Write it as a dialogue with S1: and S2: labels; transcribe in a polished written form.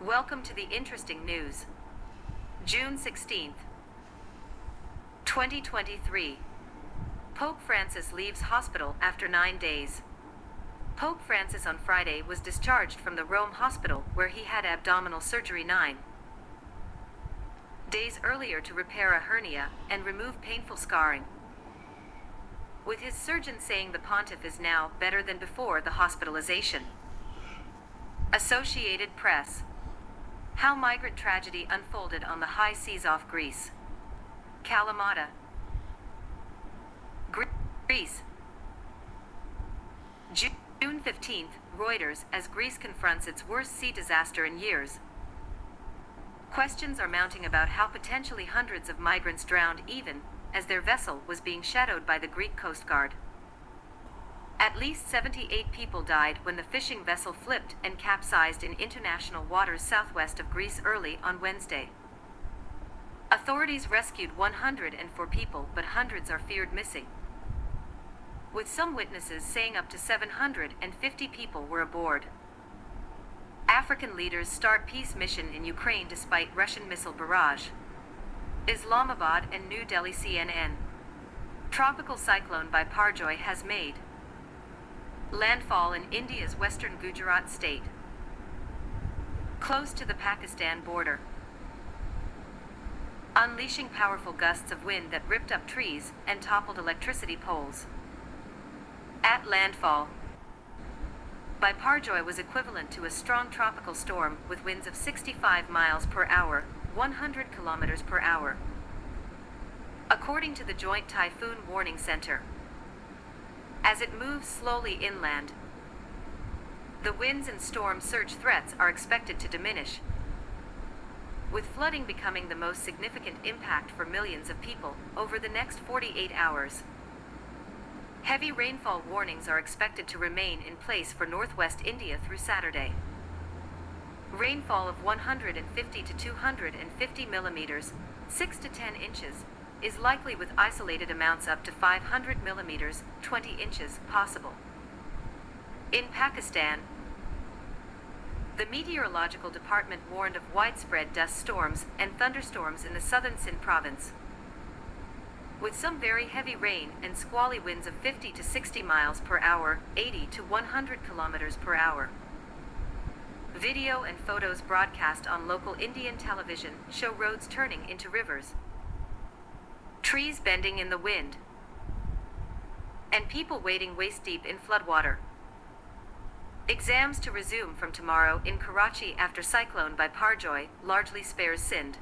S1: Welcome to the interesting news. June 16th, 2023. Pope Francis leaves hospital after 9 days. Pope Francis on Friday was discharged from the Rome hospital where he had abdominal surgery 9 days earlier to repair a hernia and remove painful scarring, with his surgeon saying the pontiff is now better than before the hospitalization. Associated Press. How migrant tragedy unfolded on the high seas off Greece. Kalamata, Greece. June 15th, Reuters, as Greece confronts its worst sea disaster in years. Questions are mounting about how potentially hundreds of migrants drowned even as their vessel was being shadowed by the Greek Coast Guard. At least 78 people died when the fishing vessel flipped and capsized in international waters southwest of Greece early on Wednesday. Authorities rescued 104 people, but hundreds are feared missing, with some witnesses saying up to 750 people were aboard. African leaders start peace mission in Ukraine despite Russian missile barrage. Islamabad and New Delhi. CNN. Tropical cyclone Biparjoy has made landfall in India's western Gujarat state, close to the Pakistan border, unleashing powerful gusts of wind that ripped up trees and toppled electricity poles. At landfall, Biparjoy was equivalent to a strong tropical storm with winds of 65 miles per hour, 100 kilometers per hour, according to the Joint Typhoon Warning Center. As it moves slowly inland, the winds and storm surge threats are expected to diminish, with flooding becoming the most significant impact for millions of people over the next 48 hours. Heavy rainfall warnings are expected to remain in place for northwest India through Saturday. Rainfall of 150 to 250 millimeters, 6 to 10 inches, is likely, with isolated amounts up to 500 millimeters, 20 inches, possible. In Pakistan, the Meteorological Department warned of widespread dust storms and thunderstorms in the southern Sindh province, with some very heavy rain and squally winds of 50 to 60 miles per hour, 80 to 100 kilometers per hour. Video and photos broadcast on local Indian television show roads turning into rivers, trees bending in the wind, and people wading waist-deep in floodwater. Exams to resume from tomorrow in Karachi after cyclone Biparjoy largely spares Sindh.